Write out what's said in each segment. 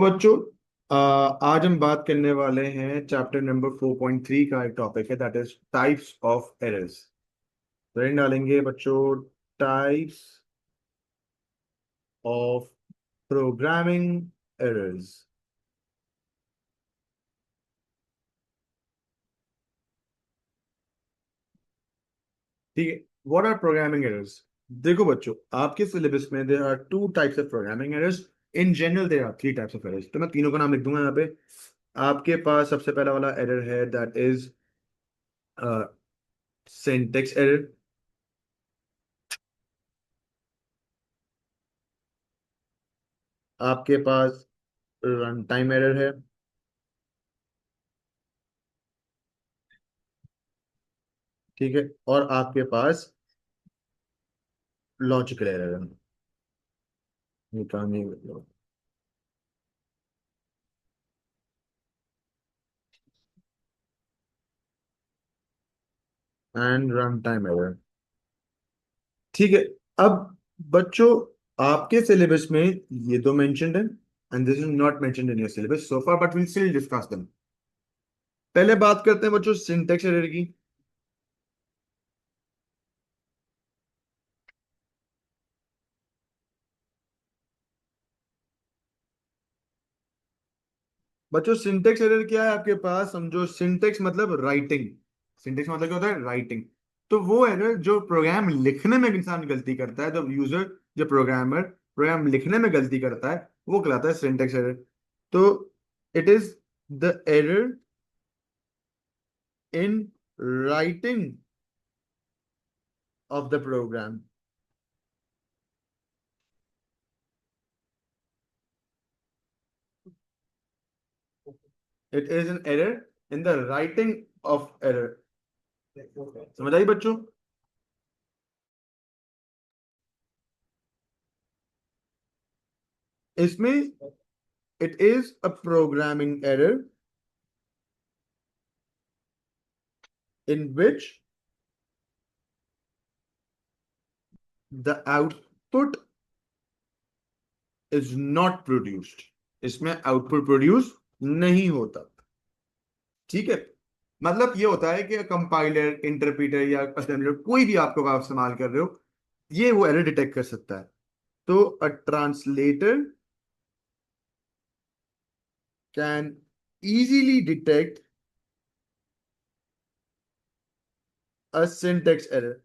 बच्चों, आज हम बात करने वाले हैं चैप्टर नंबर 4.3 का। एक टॉपिक है that is types of errors. तो इन डालेंगे बच्चों, टाइप्स ऑफ प्रोग्रामिंग एरर्स। ठीक है, व्हाट आर प्रोग्रामिंग एरर्स? देखो बच्चों, आपके सिलेबस में there are two types of programming errors. In general there are three types of errors, तो मैं तीनों का नाम लिख दूंगा यहाँ पे। आपके पास सबसे पहला वाला एरर है दैट इज सिंटेक्स एरर। आपके पास रन टाइम एरर है। ठीक है, और आपके पास लॉजिकल एरर है। ये काम नहीं एंड रन टाइम एरर। ठीक है। अब बच्चों, आपके सिलेबस में ये दो मेंशन्ड है and this is not mentioned in your syllabus so far, but will still discuss them. पहले बात करते हैं बच्चों सिंटेक्स एरर की। बच्चों सिंटेक्स एरर क्या है आपके पास? समझो, सिंटेक्स मतलब राइटिंग। सिंटेक्स मतलब क्या होता है? राइटिंग। तो वो एरर जो प्रोग्राम लिखने में इंसान गलती करता है, जो यूजर, जो प्रोग्रामर प्रोग्राम लिखने में गलती करता है, वो कहलाता है सिंटेक्स एरर। तो it is the error in writing of the program. It is an error in the writing of error. समझ आई बच्चों? इसमें it is a programming error in which the output is not produced। इसमें output produce नहीं होता। ठीक है, मतलब ये होता है कि कंपाइलर, इंटरप्रीटर या असेंबलर, कोई भी आपको आप इस्तेमाल कर रहे हो, ये वो एरर डिटेक्ट कर सकता है। तो a translator can easily detect a syntax error।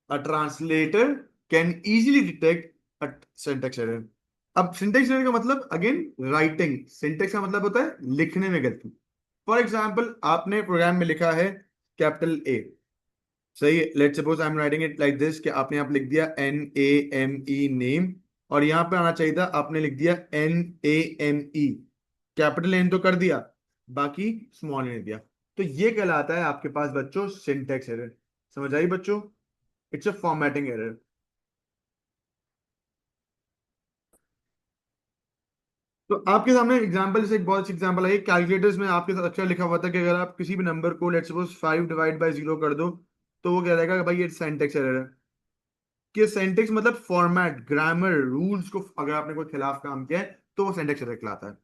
A translator can easily detect a syntax error। अब सिंटेक्स एरर का मतलब अगेन राइटिंग। सिंटेक्स का मतलब होता है लिखने में गलती। फॉर एग्जाम्पल, आपने प्रोग्राम में लिखा है कैपिटल ए, सही है। Let's suppose I am writing it like this, कि आपने यहाँ पे लिख दिया NAME नेम, और यहाँ पे आना चाहिए था आपने लिख दिया NAME। कैपिटल एन तो कर दिया, बाकी स्मॉल एन दिया। तो ये कहलाता है आपके पास बच्चों सिंटेक्स एरर। समझ आई बच्चों? It's a formatting error. तो आपके सामने एग्जांपल, जैसे एक बहुत अच्छी एग्जांपल है, कैलकुलेटर्स में आपके साथ अक्षर लिखा हुआ था कि अगर आप किसी भी नंबर को लेट्स सपोज 5 डिवाइड बाय 0 कर दो, तो वो कह देगा कि भाई ये सेंटेक्स एरर है। कि सेंटेक्स मतलब फॉर्मेट, ग्रामर, रूल्स को अगर आपने कोई खिलाफ काम किया है तो वो सेंटेक्स एरर कहलाता है।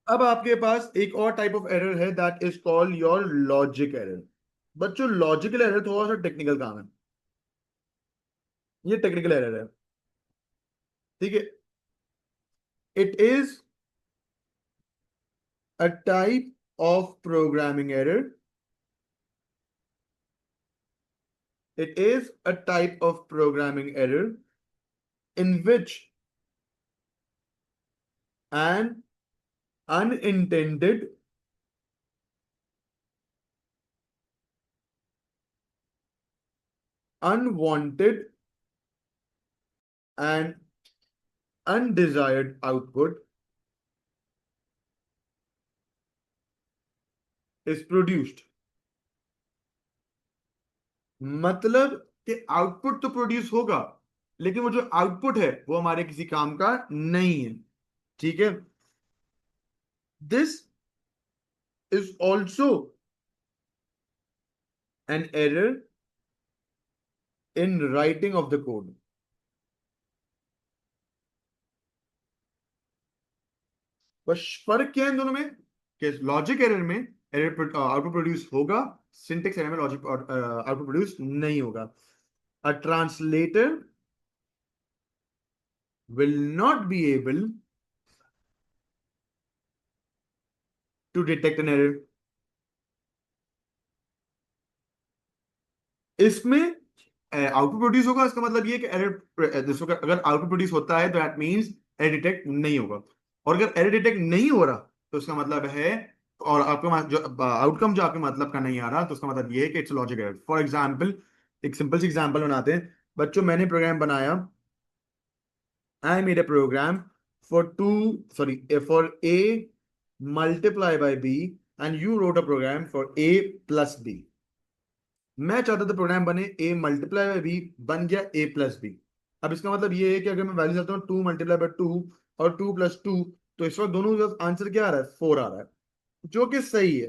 अब आपके पास एक और टाइप ऑफ एरर है that is called your logic error. बच्चों लॉजिकल एरर थोड़ा सा टेक्निकल काम है। ये टेक्निकल एरर है। ठीक है, it is a type of programming error. It is a type of programming error in which an unintended, unwanted, and undesired output is produced। मतलब कि आउटपुट तो प्रोड्यूस होगा, लेकिन वो जो आउटपुट है वो हमारे किसी काम का नहीं है। ठीक है, this is also an error in writing of the code. बस फर्क क्या है इन दोनों में कि लॉजिक एरर में एरर आउटपुट प्रोड्यूस होगा, सिंटेक्स एरर में लॉजिक आउटपुट प्रोड्यूस नहीं होगा। A translator will not be able to detect an error। इसमें आउटपुट प्रोड्यूस होगा, इसका मतलब ये कि एरर, अगर आउटपुट प्रोड्यूस होता है तो दैट मींस एरर डिटेक्ट नहीं होगा, और अगर एरर डिटेक्ट नहीं हो रहा तो इसका मतलब है, और आपका जो आउटकम जो आपके मतलब का नहीं आ रहा, तो उसका मतलब ये है कि it's logic error. For example, एक सिंपल सी एग्जांपल बनाते हैं। बच्चों, मैंने प्रोग्राम बनाया, I made a program for A multiply by B, and you wrote a program for A plus B। मैं चाहता था प्रोग्राम बने A मल्टीप्लाई बाय बी, बन गया A प्लस बी। अब इसका मतलब ये है कि अगर मैं वैल्यू चाहता हूँ 2 × 2 और 2 + 2, तो इस वक्त दोनों आंसर क्या आ रहा है, 4 आ रहा है, जो कि सही है।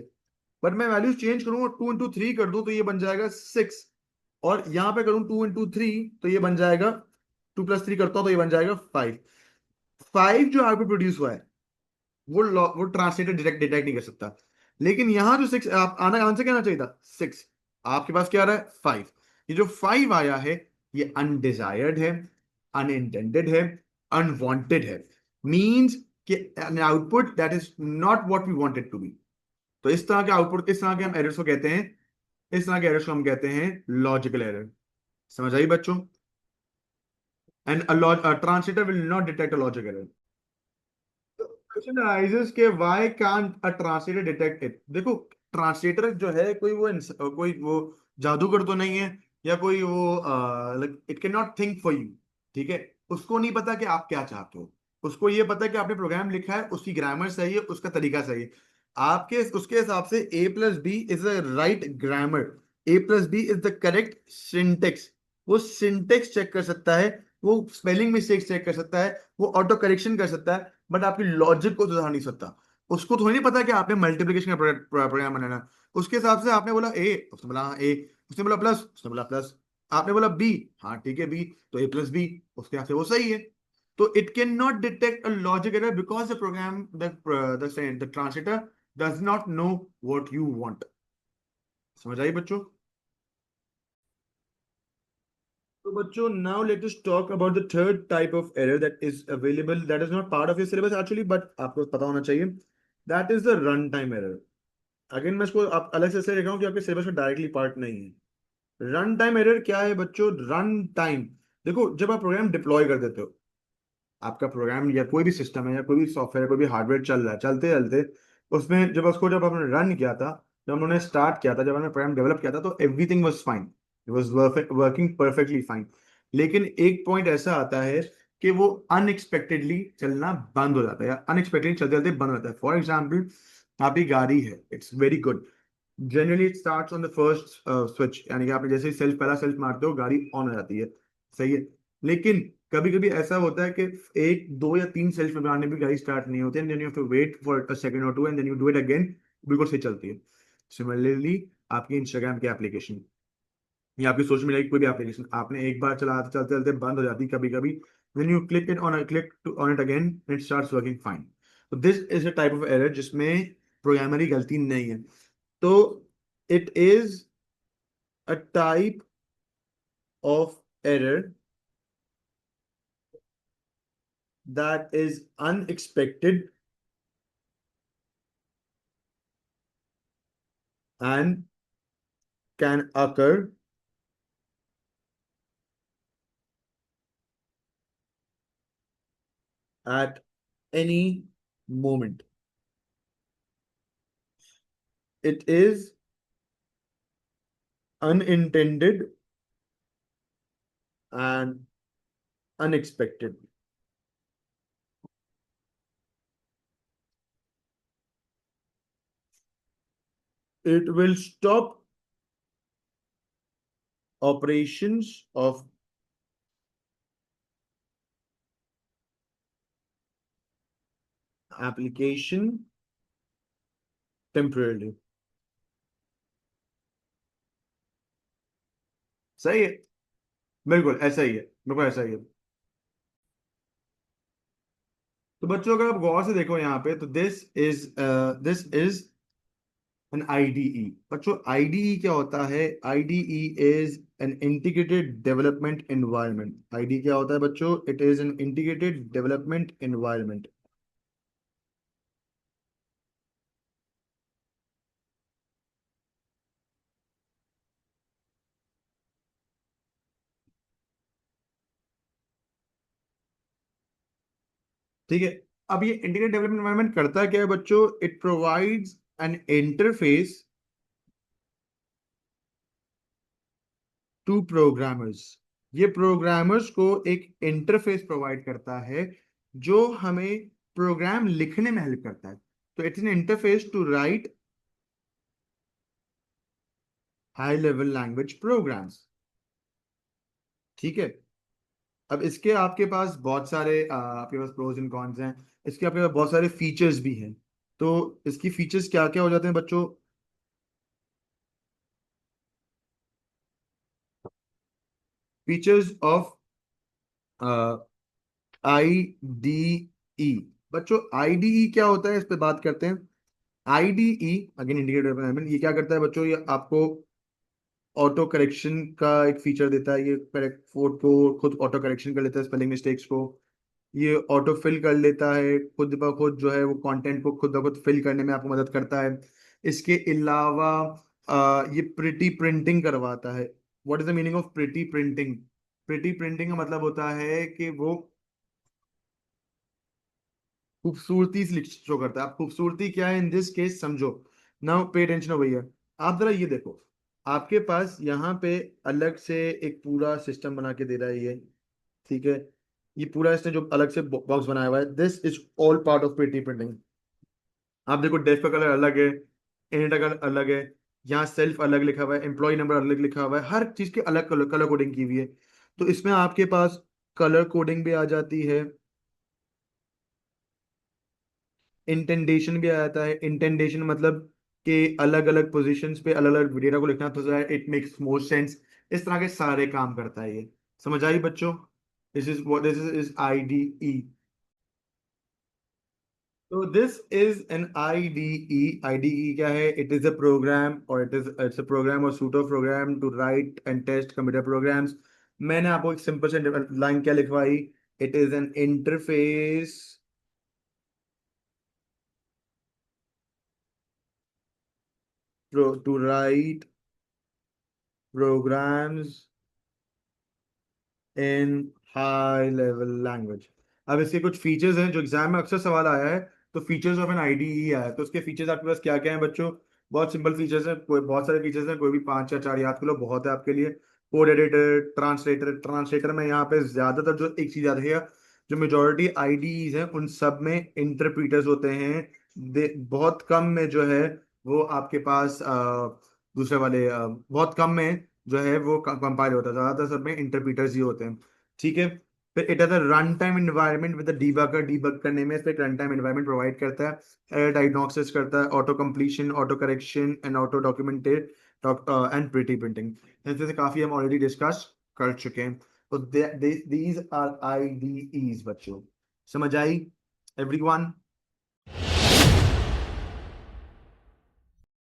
बट मैं वैल्यू चेंज करूंगा, 2 × 3 कर दूं तो ये बन जाएगा 6, और यहां पे करूं 2 × 3 तो ये बन जाएगा, 2 + 3 करता हूं तो ये बन जाएगा 5। 5 जो आउटपुट प्रोड्यूस हुआ है वो ट्रांसलेटर डिटेक्ट डिटेक्ट नहीं कर सकता। लेकिन यहां जो 6 आप आना, आंसर क्या आना चाहिए था, 6। आपके पास क्या आ रहा है, 5। ये जो 5 आया है, ये अनडिजायर्ड है, अनइंटेंडेड है, अनवांटेड है। मींस कि an output that is not what we wanted to be. तो इस तरह के आउटपुट, इस तरह के हम एरर्स को कहते हैं, इस तरह के एरर्स को हम कहते हैं लॉजिकल एरर। समझ आई बच्चों? And translator will not detect a logical error. Question arises कि why can't a translator detect it। देखो, ट्रांसलेटर जो है कोई वो जादूगर तो नहीं है, या कोई वो it can not think for you. ठीक है, उसको नहीं पता कि आप क्या चाहते हो। उसको ये पता है कि आपने प्रोग्राम लिखा है, उसकी ग्रामर सही है, उसका तरीका सही है। आपके उसके हिसाब से A+B is the right grammar, A+B is the correct syntax. वो सिंटेक्स चेक कर सकता है, वो स्पेलिंग मिस्टेक्स चेक कर सकता है, वो ऑटो करेक्शन कर सकता है, बट आपकी लॉजिक को सुधार नहीं सकता। उसको थोड़ी नहीं पता कि आपने मल्टीप्लिकेशन का प्रोग्राम बनाना है। उसके हिसाब से आपने बोला ए, उसने बोला हाँ ए, उसने बोला प्लस, उसने बोला प्लस, आपने बोला बी, हाँ ठीक है बी, तो A+B, उसके हिसाब से वो सही है। तो it can not detect a logic error because the program the translator does not know what you want. समझ आई बच्चों? So, बच्चों, now let us talk about the third type of error that is available, that is not part of your syllabus actually, but आपको पता होना चाहिए। That is the run time error। Again मैं इसको आप अलग से इसलिए लिख रहा हूँ कि आपके सिलेबस में डायरेक्टली पार्ट नहीं है। रन टाइम एरर क्या है बच्चों? रन टाइम, देखो, जब आप प्रोग्राम डिप्लॉय कर देते हो, आपका प्रोग्राम या कोई भी सिस्टम है या कोई भी सॉफ्टवेयर, कोई भी हार्डवेयर चल रहा है, चलते चलते उसमें जब आपने रन किया था, जब उन्होंने स्टार्ट किया था, जब हमने प्रोग्राम डेवलप किया था, तो everything was fine, it was working perfectly fine. लेकिन एक पॉइंट ऐसा आता है कि वो अनएक्सपेक्टेडली चलना बंद हो जाता है, या अनएक्सपेक्टेडली चलते चलते बंद हो जाता है। फॉर एग्जाम्पल, आपकी गाड़ी है, it's very good, generally it starts on the first switch, यानी कि आपने जैसे ही पहला सेल्फ मारते हो, गाड़ी ऑन हो जाती है, सही है। लेकिन कभी कभी ऐसा होता है कि एक दो या तीन सेल्फ मारने भी गाड़ी स्टार्ट नहीं होती, and then you have to wait for a second और two, and then you do it again, बिल्कुल सही चलती है। सिमिलरली, आपकी इंस्टाग्राम की एप्लीकेशन या आपकी सोशल मीडिया की कोई भी एप्लीकेशन, आपने एक बार चलाते चलते चलते बंद हो जाती है कभी कभी, when you click on it again, it starts working fine। तो this is a type of error जिसमें प्रोग्रामर की गलती नहीं है। तो it is a type of error that is unexpected and can occur at any moment। It is unintended and unexpected। It will stop operations of application temporarily। सही है। बिल्कुल ऐसा ही है, बिल्कुल ऐसा ही है। तो बच्चों अगर आप गौर से देखो यहाँ पे, तो दिस इज एन आईडीई। बच्चों आईडीई क्या होता है? IDE is an integrated development environment. ID क्या होता है बच्चों? It is an integrated development environment. ठीक है। अब ये इंटीग्रेटेड डेवलपमेंट एनवायरनमेंट करता क्या है बच्चों? It provides an interface to programmers. ये प्रोग्रामर्स को एक इंटरफेस प्रोवाइड करता है जो हमें प्रोग्राम लिखने में हेल्प करता है। तो it's an interface to write high level language programs. ठीक है। अब इसके आपके पास बहुत सारे आपके पास प्रोज एंड कॉन्स हैं। इसके आपके पास बहुत सारे फीचर्स भी हैं। तो इसकी फीचर्स क्या क्या हो जाते हैं बच्चों? Features of I D E. बच्चों आईडीई क्या होता है, इस पे बात करते हैं। आईडीई अगेन इंडिकेटर डेवलपमेंट, ये क्या करता है बच्चों? ये आपको ऑटो करेक्शन का एक फीचर देता है। ये करेक्ट कोड को खुद ऑटो करेक्शन कर लेता है, स्पेलिंग मिस्टेक्स को। ये ऑटो फिल कर लेता है खुद ब खुद, जो है वो कंटेंट को खुद ब खुद फिल करने में आपको मदद करता है। इसके अलावा ये प्रिटी प्रिंटिंग करवाता है। What is the meaning of pretty printing? Pretty printing का मतलब होता है कि वो खूबसूरती से शो करता है। आप खूबसूरती क्या है इन दिस केस समझो। नाउ पे टेंशन हो भैया। आप जरा ये देखो, आपके पास यहाँ पे अलग से एक पूरा सिस्टम बना के दे रहा है ये। ठीक है। ये पूरा इसने जो अलग से बॉक्स बनाया हुआ है, this is all part of printing printing. आप देखो डेस्क का कलर अलग है, इंट का कलर अलग है, यहाँ सेल्फ अलग लिखा हुआ है, एम्प्लॉय नंबर अलग लिखा हुआ है, हर चीज के अलग कलर कलर कोडिंग की हुई है। तो इसमें आपके पास कलर कोडिंग भी आ जाती है, इंटेंडेशन भी आ जाता है। इंटेंडेशन मतलब कि अलग अलग पोजीशंस पे अलग अलग डेटा को लिखना, तो इट मेक्स मोर सेंस। इस तरह के सारे काम करता है ये। समझ आई बच्चों? This is what this is IDE. तो this is an IDE. IDE क्या है? इट इज अ प्रोग्राम, और इट्स अ प्रोग्राम और suite of program to write and test computer programs. मैंने आपको एक सिंपल से लाइन क्या लिखवाई? It is an interface to write programs in high level language. अब इसके कुछ फीचर्स हैं जो एग्जाम में अक्सर सवाल आया है। तो फीचर्स ऑफ एन आईडीई आया है, तो उसके फीचर्स आपके पास क्या क्या हैं बच्चों? बहुत सिंपल फीचर्स हैं, कोई बहुत सारे फीचर्स हैं, कोई भी पांच या चार याद कर लो, बहुत है आपके लिए। Code editor, translator. ट्रांसलेटर में यहाँ पे ज्यादातर जो एक चीज याद है, जो मेजोरिटी आईडीईज हैं उन सब में इंटरप्रीटर्स होते हैं। बहुत कम में जो है वो आपके पास दूसरे वाले बहुत कम में जो है वो कंपाइल होता है, ज्यादातर सब में इंटरप्रीटर्स ही होते हैं। ठीक है। फिर it is a run time environment with debugger. Debug करने में इस पे रन टाइम एनवायरनमेंट प्रोवाइड करता है, एरर डायग्नोसिस करता है, auto completion, auto correction and auto documented and pretty printing. ऐसे से काफी हम ऑलरेडी डिस्कस कर चुके हैं। तो दीज आर आईडीईज बच्चों। समझ आई एवरीवन?